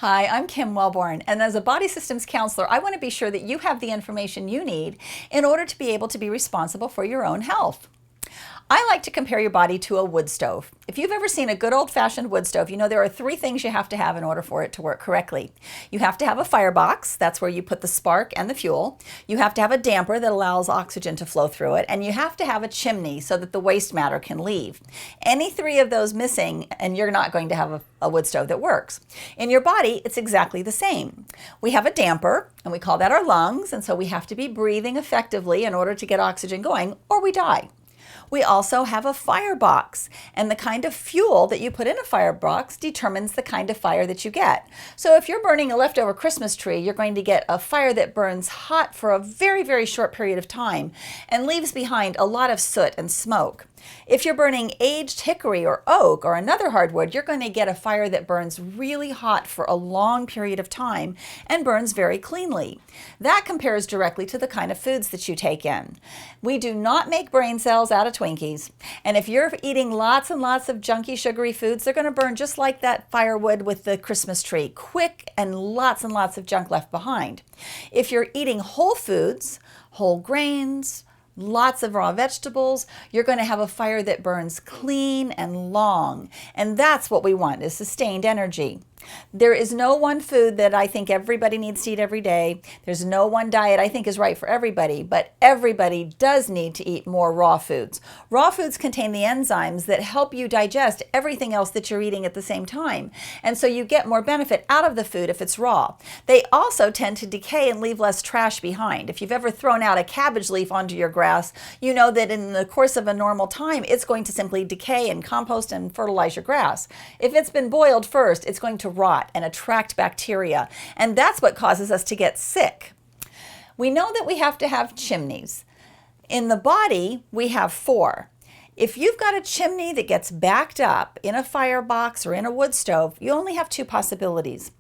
Hi, I'm Kim Welborn, and as a body systems counselor, I want to be sure that you have the information you need in order to be able to be responsible for your own health. I like to compare your body to a wood stove. If you've ever seen a good old-fashioned wood stove, you know there are three things you have to have in order for it to work correctly. You have to have a firebox, that's where you put the spark and the fuel. You have to have a damper that allows oxygen to flow through it, and you have to have a chimney so that the waste matter can leave. Any three of those missing, and you're not going to have a wood stove that works. In your body, it's exactly the same. We have a damper, and we call that our lungs, and so we have to be breathing effectively in order to get oxygen going, or we die. We also have a firebox, and the kind of fuel that you put in a firebox determines the kind of fire that you get. So if you're burning a leftover Christmas tree, you're going to get a fire that burns hot for a very, very short period of time and leaves behind a lot of soot and smoke. If you're burning aged hickory or oak or another hardwood, you're going to get a fire that burns really hot for a long period of time and burns very cleanly. That compares directly to the kind of foods that you take in. We do not make brain cells out of Twinkies. And if you're eating lots and lots of junky, sugary foods, they're going to burn just like that firewood with the Christmas tree, quick and lots of junk left behind. If you're eating whole foods, whole grains, lots of raw vegetables, you're going to have a fire that burns clean and long. And that's what we want, is sustained energy. There is no one food that I think everybody needs to eat every day. There's no one diet I think is right for everybody, but everybody does need to eat more raw foods. Raw foods contain the enzymes that help you digest everything else that you're eating at the same time. And so you get more benefit out of the food if it's raw. They also tend to decay and leave less trash behind. If you've ever thrown out a cabbage leaf onto your grass, you know that in the course of a normal time, it's going to simply decay and compost and fertilize your grass. If it's been boiled first, it's going to rot and attract bacteria, and that's what causes us to get sick. We know that we have to have chimneys. In the body, we have four. If you've got a chimney that gets backed up in a firebox or in a wood stove, you only have two possibilities.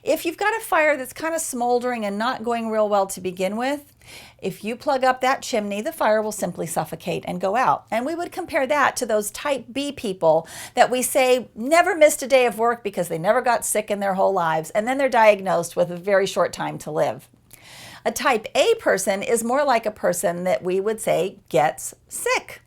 If you've got a fire that's kind of smoldering and not going real well to begin with, if you plug up that chimney, the fire will simply suffocate and go out. And we would compare that to those type B people that we say never missed a day of work because they never got sick in their whole lives, and then they're diagnosed with a very short time to live. A type A person is more like a person that we would say gets sick.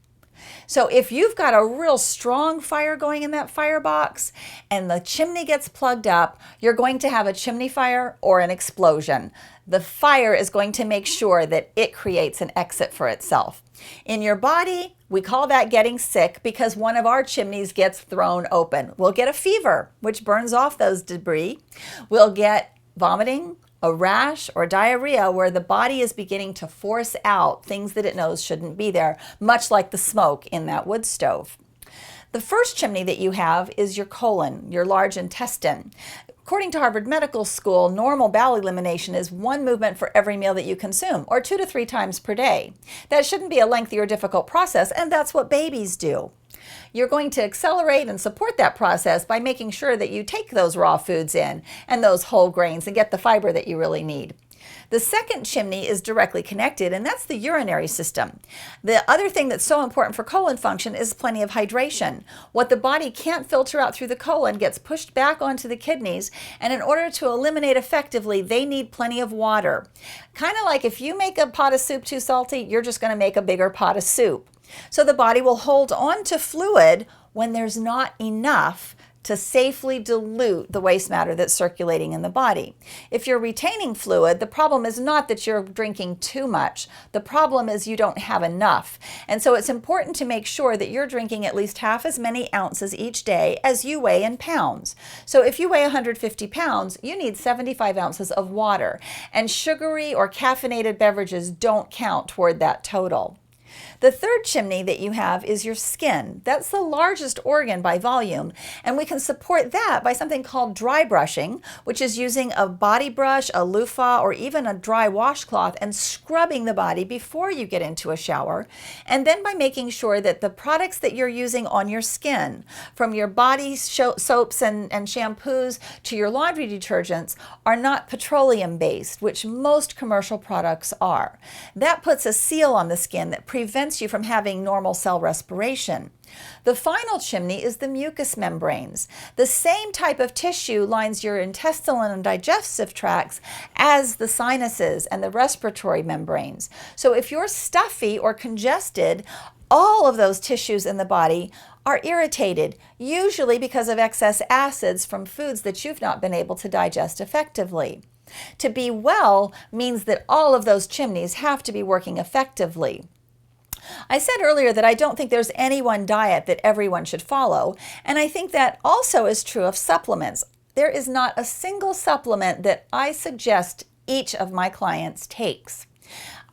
So if you've got a real strong fire going in that firebox and the chimney gets plugged up, you're going to have a chimney fire or an explosion. The fire is going to make sure that it creates an exit for itself. In your body, we call that getting sick because one of our chimneys gets thrown open. We'll get a fever, which burns off those debris. We'll get vomiting, a rash, or diarrhea where the body is beginning to force out things that it knows shouldn't be there, much like the smoke in that wood stove. The first chimney that you have is your colon, your large intestine. According to Harvard Medical School, normal bowel elimination is one movement for every meal that you consume, or 2 to 3 times per day. That shouldn't be a lengthy or difficult process, and that's what babies do. You're going to accelerate and support that process by making sure that you take those raw foods in and those whole grains and get the fiber that you really need. The second chimney is directly connected, and that's the urinary system. The other thing that's so important for colon function is plenty of hydration. What the body can't filter out through the colon gets pushed back onto the kidneys, and in order to eliminate effectively, they need plenty of water. Kind of like if you make a pot of soup too salty, you're just going to make a bigger pot of soup. So the body will hold on to fluid when there's not enough to safely dilute the waste matter that's circulating in the body. If you're retaining fluid, the problem is not that you're drinking too much. The problem is you don't have enough. And so it's important to make sure that you're drinking at least half as many ounces each day as you weigh in pounds. So if you weigh 150 pounds, you need 75 ounces of water. And sugary or caffeinated beverages don't count toward that total. The third chimney that you have is your skin. That's the largest organ by volume, and we can support that by something called dry brushing, which is using a body brush, a loofah, or even a dry washcloth and scrubbing the body before you get into a shower, and then by making sure that the products that you're using on your skin, from your body soaps and shampoos to your laundry detergents, are not petroleum-based, which most commercial products are. That puts a seal on the skin that prevents prevents you from having normal cell respiration. The final chimney is the mucous membranes. The same type of tissue lines your intestinal and digestive tracts as the sinuses and the respiratory membranes. So if you're stuffy or congested, all of those tissues in the body are irritated, usually because of excess acids from foods that you've not been able to digest effectively. To be well means that all of those chimneys have to be working effectively. I said earlier that I don't think there's any one diet that everyone should follow, and I think that also is true of supplements. There is not a single supplement that I suggest each of my clients takes.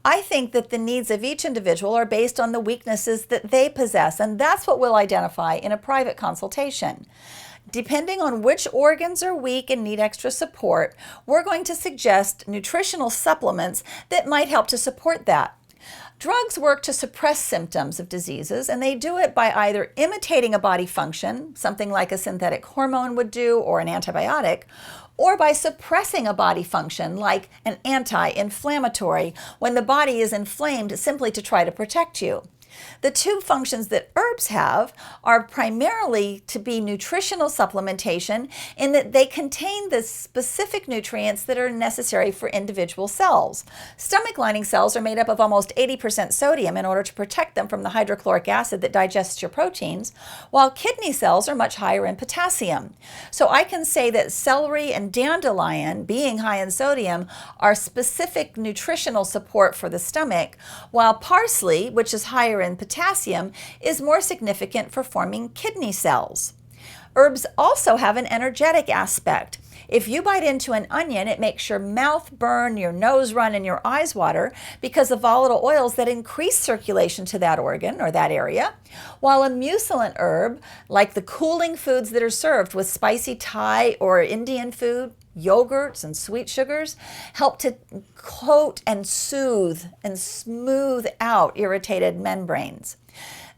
I think that the needs of each individual are based on the weaknesses that they possess, and that's what we'll identify in a private consultation. Depending on which organs are weak and need extra support, we're going to suggest nutritional supplements that might help to support that. Drugs work to suppress symptoms of diseases, and they do it by either imitating a body function, something like a synthetic hormone would do or an antibiotic, or by suppressing a body function like an anti-inflammatory when the body is inflamed simply to try to protect you. The two functions that herbs have are primarily to be nutritional supplementation in that they contain the specific nutrients that are necessary for individual cells. Stomach lining cells are made up of almost 80% sodium in order to protect them from the hydrochloric acid that digests your proteins, while kidney cells are much higher in potassium. So I can say that celery and dandelion, being high in sodium, are specific nutritional support for the stomach, while parsley, which is higher in potassium, is more significant for forming kidney cells. Herbs also have an energetic aspect. If you bite into an onion, it makes your mouth burn, your nose run, and your eyes water because of volatile oils that increase circulation to that organ or that area, while a mucilant herb, like the cooling foods that are served with spicy Thai or Indian food, yogurts and sweet sugars, help to coat and soothe and smooth out irritated membranes.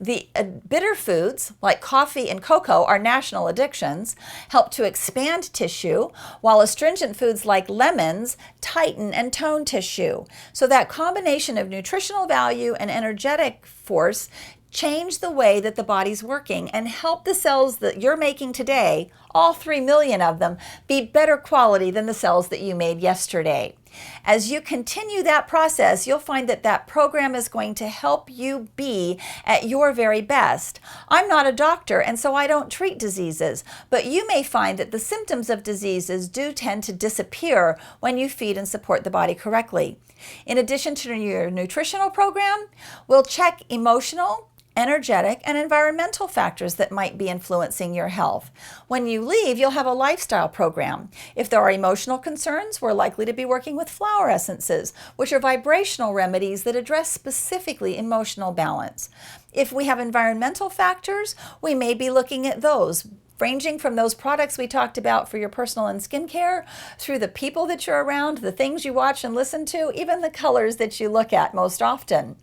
The bitter foods, like coffee and cocoa, are national addictions, help to expand tissue, while astringent foods like lemons tighten and tone tissue. So that combination of nutritional value and energetic force change the way that the body's working and help the cells that you're making today, all 3 million of them, be better quality than the cells that you made yesterday. As you continue that process, you'll find that that program is going to help you be at your very best. I'm not a doctor, and so I don't treat diseases, but you may find that the symptoms of diseases do tend to disappear when you feed and support the body correctly. In addition to your nutritional program, we'll check emotional, energetic, and environmental factors that might be influencing your health. When you leave, you'll have a lifestyle program. If there are emotional concerns, we're likely to be working with flower essences, which are vibrational remedies that address specifically emotional balance. If we have environmental factors, we may be looking at those, ranging from those products we talked about for your personal and skincare, through the people that you're around, the things you watch and listen to, even the colors that you look at most often.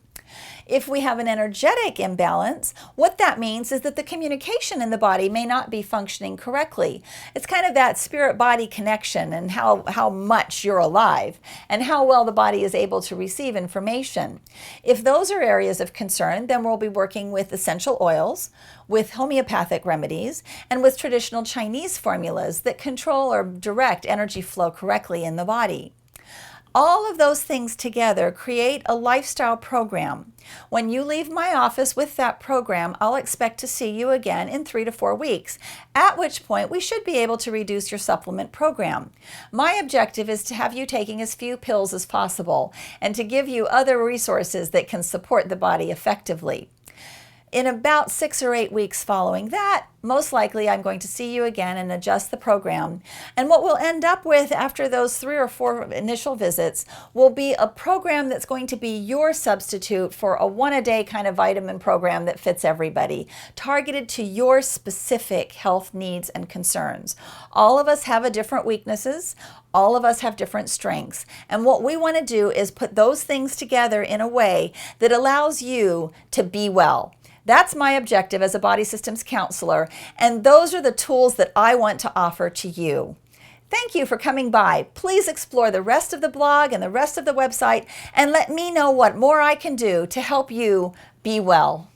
If we have an energetic imbalance, what that means is that the communication in the body may not be functioning correctly. It's kind of that spirit-body connection and how much you're alive and how well the body is able to receive information. If those are areas of concern, then we'll be working with essential oils, with homeopathic remedies, and with traditional Chinese formulas that control or direct energy flow correctly in the body. All of those things together create a lifestyle program. When you leave my office with that program, I'll expect to see you again in 3 to 4 weeks, at which point we should be able to reduce your supplement program. My objective is to have you taking as few pills as possible and to give you other resources that can support the body effectively. In about 6 or 8 weeks following that, most likely I'm going to see you again and adjust the program. And what we'll end up with after those 3 or 4 initial visits will be a program that's going to be your substitute for a one-a-day kind of vitamin program that fits everybody, targeted to your specific health needs and concerns. All of us have different weaknesses. All of us have different strengths. And what we want to do is put those things together in a way that allows you to be well. That's my objective as a body systems counselor, and those are the tools that I want to offer to you. Thank you for coming by. Please explore the rest of the blog and the rest of the website and let me know what more I can do to help you Be well.